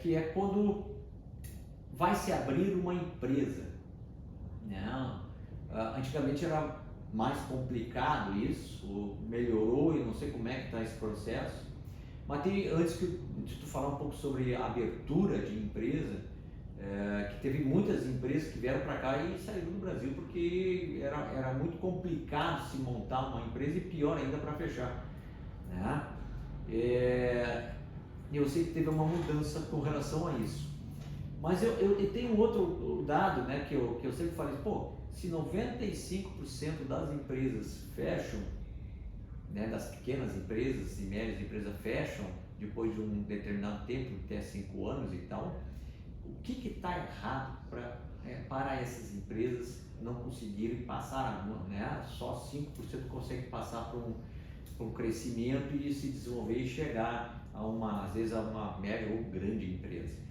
que é quando vai se abrir uma empresa, né? Antigamente era mais complicado isso, melhorou e não sei como é que está esse processo, mas antes de tu falar um pouco sobre a abertura de empresa, que teve muitas empresas que vieram para cá e saíram do Brasil porque era muito complicado se montar uma empresa e pior ainda para fechar, né? Eu sei que teve uma mudança com relação a isso. Mas eu tenho um outro dado, né, que eu sempre falei, se 95% das empresas fecham, né, das pequenas empresas e médias empresas fecham depois de um determinado tempo, até 5 anos e tal, o que está errado para essas empresas não conseguirem passar, né? Só 5% conseguem passar por um crescimento e se desenvolver e chegar às vezes a uma média ou grande empresa.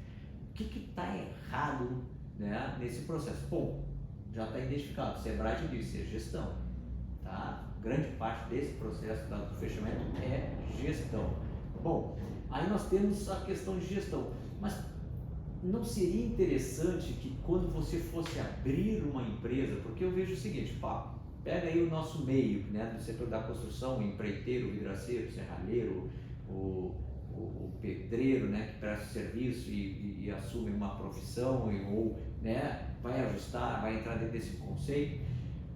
O que está errado, né, nesse processo? Bom, já está identificado, o Sebrae já disse, é gestão, tá? Grande parte desse processo do fechamento é gestão. Bom, aí nós temos a questão de gestão, mas não seria interessante que quando você fosse abrir uma empresa, porque eu vejo o seguinte, pega aí o nosso meio, né, do setor da construção, o empreiteiro, o vidraceiro, o serralheiro, o pedreiro, né, que presta serviço e assume uma profissão ou, né, vai ajustar, vai entrar dentro desse conceito.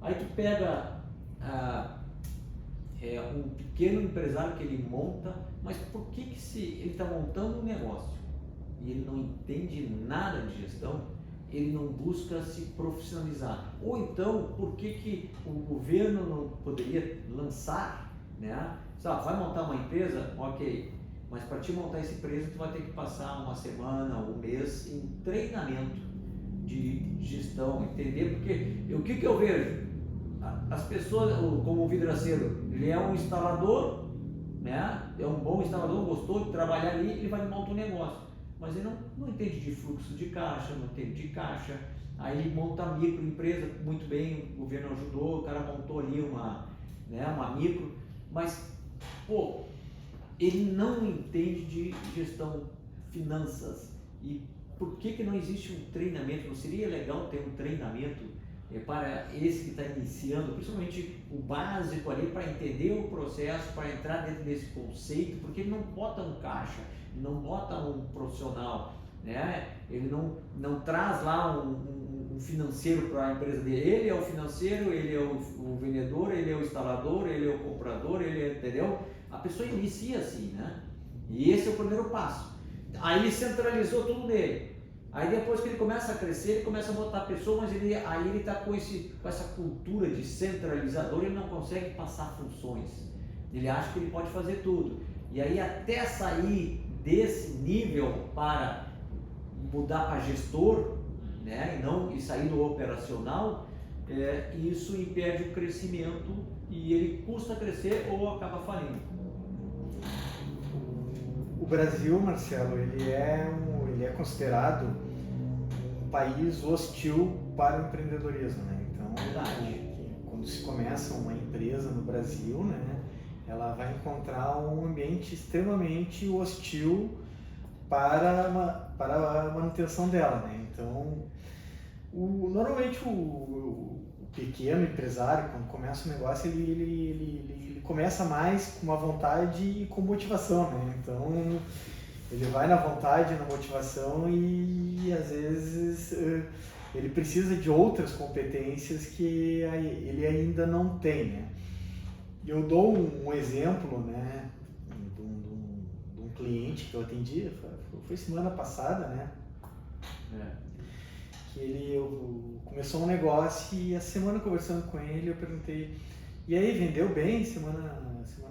Aí tu pega um pequeno empresário que ele monta, mas por que se ele está montando um negócio e ele não entende nada de gestão, ele não busca se profissionalizar? Ou então, por que o governo não poderia lançar, né? Sabe, vai montar uma empresa, ok, mas para te montar essa empresa, tu vai ter que passar uma semana, um mês em treinamento de gestão, entender? Porque o que eu vejo? As pessoas, como o vidraceiro, ele é um instalador, né? É um bom instalador, gostou de trabalhar ali, ele vai montar um negócio, mas ele não entende de fluxo de caixa, não entende de caixa, aí ele monta a microempresa, muito bem, o governo ajudou, o cara montou ali uma micro, mas, ele não entende de gestão, finanças. E por que não existe um treinamento? Não seria legal ter um treinamento para esse que está iniciando, principalmente o básico ali, para entender o processo, para entrar dentro desse conceito, porque ele não bota um caixa, não bota um profissional, né? Ele não traz lá um financeiro para a empresa dele. Ele é o financeiro, ele é o vendedor, ele é o instalador, ele é o comprador, entendeu? A pessoa inicia assim, né? E esse é o primeiro passo. Aí ele centralizou tudo nele. Aí depois que ele começa a crescer, ele começa a botar pessoas, mas aí ele está com essa cultura de centralizador, ele não consegue passar funções. Ele acha que ele pode fazer tudo. E aí até sair desse nível para mudar para gestor, né, e sair do operacional, isso impede o crescimento e ele custa crescer ou acaba falindo. O Brasil, Marcelo, ele é considerado um país hostil para o empreendedorismo, né? Então, quando se começa uma empresa no Brasil, né, ela vai encontrar um ambiente extremamente hostil para a manutenção dela, né? Então, normalmente o pequeno empresário, quando começa um negócio, ele começa mais com uma vontade e com motivação, né? Então, ele vai na vontade, na motivação e às vezes ele precisa de outras competências que ele ainda não tem, né? Eu dou um exemplo, né, de um cliente que eu atendi, foi semana passada, né? Que ele começou um negócio e a semana conversando com ele eu perguntei, e aí, vendeu bem semana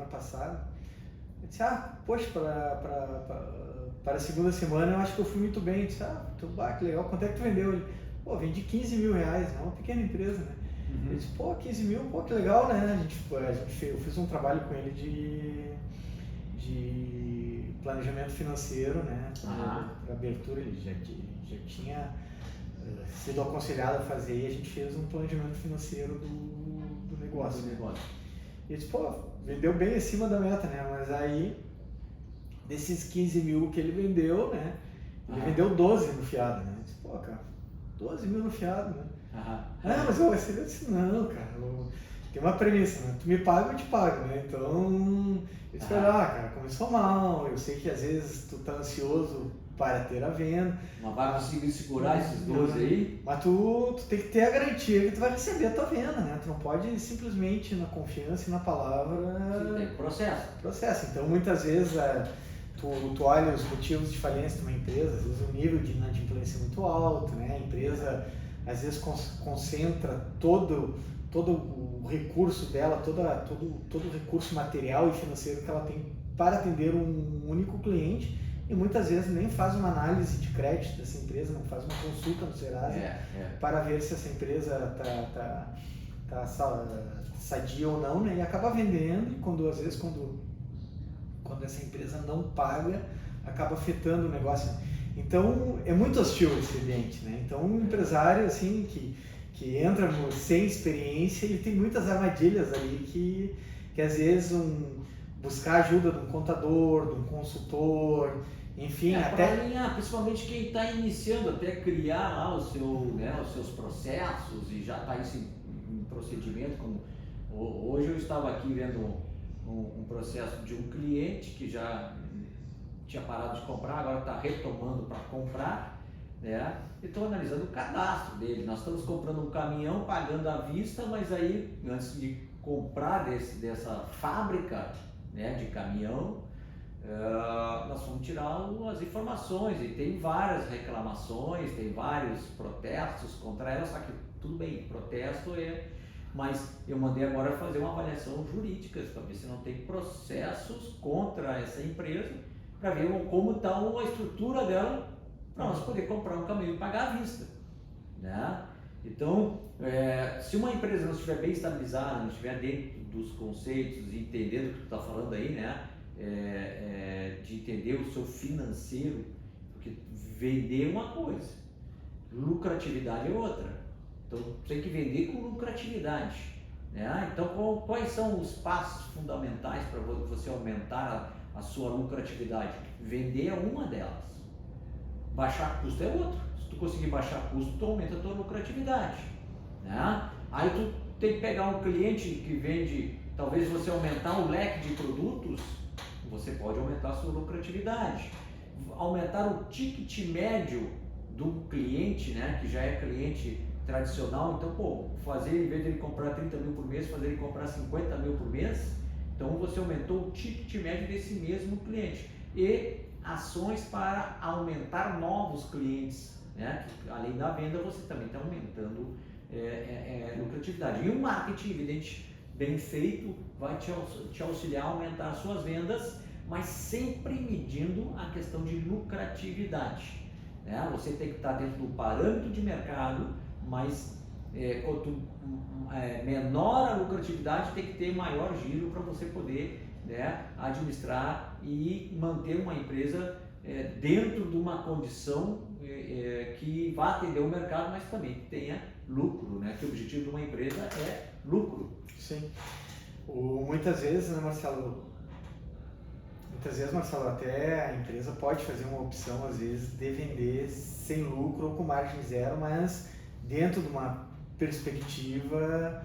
passada? Ele disse, poxa, para a segunda semana eu acho que eu fui muito bem. Eu disse, que legal, quanto é que tu vendeu? Ele, vendi 15 mil reais, é uma pequena empresa, né? Ele disse, 15 mil, que legal, né? Eu fiz um trabalho com ele de planejamento financeiro, né? Para abertura, ele já tinha sido aconselhado a fazer e a gente fez um planejamento financeiro do negócio. E ele disse, vendeu bem acima da meta, né? Mas aí, desses 15 mil que ele vendeu, né? Ele vendeu 12 no fiado, né? Eu disse, cara, 12 mil no fiado, né? Mas você disse, não, cara, tem uma premissa, né? Tu me paga, eu te pago, né? Então, eu disse, cara, começou mal, eu sei que às vezes tu tá ansioso para ter a venda. Mas vai conseguir segurar esses 12 aí? Mas tu tem que ter a garantia que tu vai receber a tua venda, né? Tu não pode simplesmente na confiança e na palavra... Sim, tem processo. Então, muitas vezes, tu olha os motivos de falência de uma empresa, às vezes o nível de inadimplência é muito alto, né? A empresa, às vezes, concentra todo o recurso dela, todo o recurso material e financeiro que ela tem para atender um único cliente e muitas vezes nem faz uma análise de crédito dessa empresa, não faz uma consulta no Serasa para ver se essa empresa tá sadia ou não, né? E acaba vendendo e às vezes quando essa empresa não paga, acaba afetando o negócio. Então, é muito hostil esse ambiente, né? Então, um empresário, assim, que entra sem experiência, ele tem muitas armadilhas ali que às vezes, buscar ajuda de um contador, de um consultor, enfim, até... alinhar, principalmente quem está iniciando, até criar lá os seus processos e já está isso em procedimento. Como hoje eu estava aqui vendo um processo de um cliente que já tinha parado de comprar, agora está retomando para comprar, né? E estou analisando o cadastro dele. Nós estamos comprando um caminhão, pagando à vista, mas aí, antes de comprar dessa fábrica, né, de caminhão, nós vamos tirar as informações e tem várias reclamações, tem vários protestos contra ela, só que tudo bem, protesto mas eu mandei agora fazer uma avaliação jurídica para ver se não tem processos contra essa empresa, para ver como está a estrutura dela, para nós poder comprar um caminhão e pagar à vista, né? Então, se uma empresa não estiver bem estabilizada, não estiver dentro dos conceitos, entendendo o que tu está falando aí, né? De entender o seu financeiro, porque vender é uma coisa, lucratividade é outra. Então, tem que vender com lucratividade, né? Então, quais são os passos fundamentais para você aumentar a sua lucratividade? Vender é uma delas. Baixar custo é outra. Se tu conseguir baixar custo, tu aumenta a tua lucratividade, né? Aí tu tem que pegar um cliente que vende, talvez você aumentar o leque de produtos, você pode aumentar a sua lucratividade. Aumentar o ticket médio do cliente, né, que já é cliente tradicional, então, fazer, em vez de ele comprar 30 mil por mês, fazer ele comprar 50 mil por mês, então você aumentou o ticket médio desse mesmo cliente. e ações para aumentar novos clientes, né? Além da venda, você também está aumentando lucratividade. E o marketing, evidente, bem feito, vai te auxiliar a aumentar as suas vendas, mas sempre medindo a questão de lucratividade, né? Você tem que estar dentro do parâmetro de mercado, mas quanto menor a lucratividade, tem que ter maior giro para você poder, né, administrar e manter uma empresa dentro de uma condição que vá atender o mercado, mas também que tenha lucro, né? Que o objetivo de uma empresa é lucro. Sim. Muitas vezes, né, Marcelo, até a empresa pode fazer uma opção, às vezes, de vender sem lucro ou com margem zero, mas dentro de uma perspectiva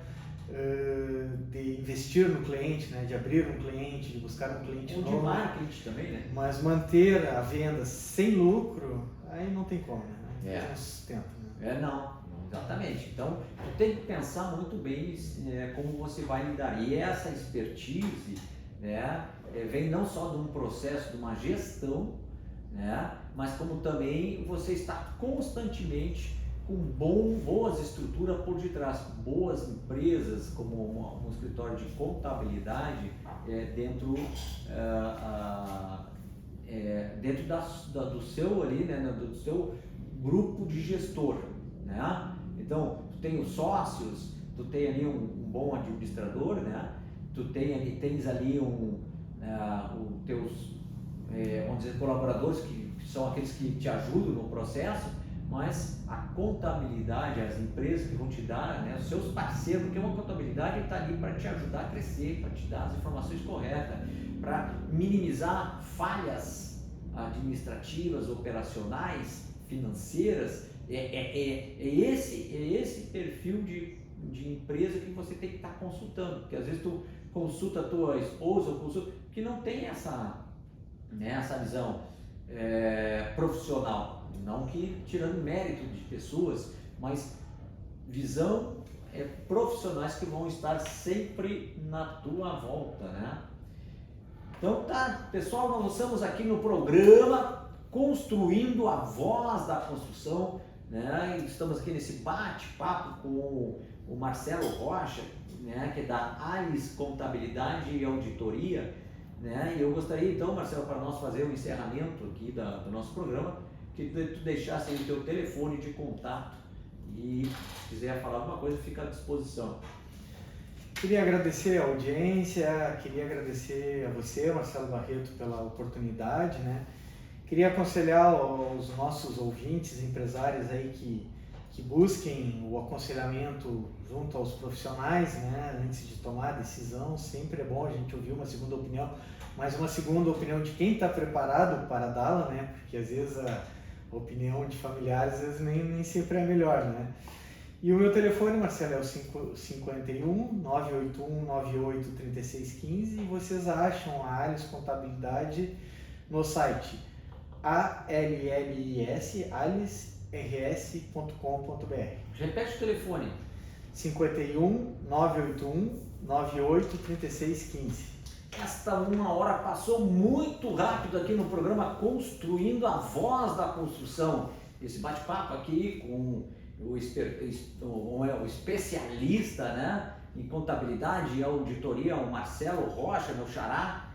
de investir no cliente, né, de abrir um cliente, de buscar um cliente novo. De marketing também, né? Mas manter a venda sem lucro, aí não tem como, né? Não sustenta, né? Não, exatamente. Então, tem que pensar muito bem como você vai lidar. E essa expertise, né, vem não só de um processo, de uma gestão, né, mas como também você está constantemente com boas estruturas por detrás, boas empresas, como um escritório de contabilidade dentro do seu ali, né, do seu grupo de gestor, né? Então, tu tem os sócios, tu tem ali um bom administrador, né? Tens ali os teus, vamos dizer, colaboradores que são aqueles que te ajudam no processo, mas a contabilidade, as empresas que vão te dar, né, os seus parceiros, porque uma contabilidade está ali para te ajudar a crescer, para te dar as informações corretas, para minimizar falhas administrativas, operacionais, financeiras. Esse perfil de empresa que você tem que estar consultando, porque às vezes tu consulta a tua esposa ou que não tem essa visão profissional, não que tirando mérito de pessoas, mas visão profissionais que vão estar sempre na tua volta, né? Então tá, pessoal, nós estamos aqui no programa Construindo a Voz da Construção, né? Estamos aqui nesse bate-papo com o Marcelo Rocha, né, que é da Alice Contabilidade e Auditoria, né? E eu gostaria então, Marcelo, para nós fazer o encerramento aqui do nosso programa, que tu deixasse aí o teu telefone de contato e se quiser falar alguma coisa, fica à disposição. Queria agradecer a audiência, queria agradecer a você, Marcelo Barreto, pela oportunidade, né? Queria aconselhar aos nossos ouvintes, empresários aí que busquem o aconselhamento junto aos profissionais, né? Antes de tomar a decisão. Sempre é bom a gente ouvir uma segunda opinião, mas uma segunda opinião de quem está preparado para dá-la, né? Porque às vezes a opinião de familiares às vezes nem sempre é a melhor, né? E o meu telefone, Marcelo, é o 51 981 98 3615 e vocês acham a Alice Contabilidade no site rscompr.com.br. Repete o telefone. 51 981 98 3615. Esta 1 hora passou muito rápido aqui no programa Construindo a Voz da Construção. Esse bate-papo aqui com o especialista, né, em contabilidade e auditoria, o Marcelo Rocha, meu xará,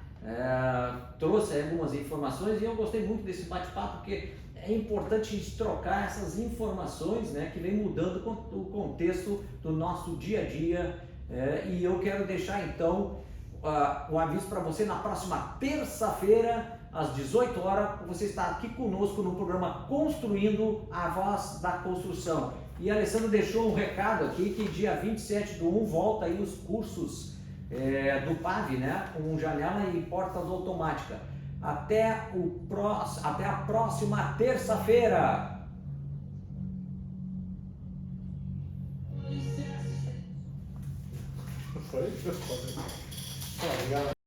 trouxe algumas informações e eu gostei muito desse bate-papo porque é importante a gente trocar essas informações, né, que vem mudando o contexto do nosso dia a dia, e eu quero deixar então um aviso para você na próxima terça-feira às 18 horas, você está aqui conosco no programa Construindo a Voz da Construção. E a Alessandro deixou um recado aqui que dia 27/1 volta aí os cursos do PAV, né, com janela e portas automáticas. Até a próxima terça-feira. Foi? Legal.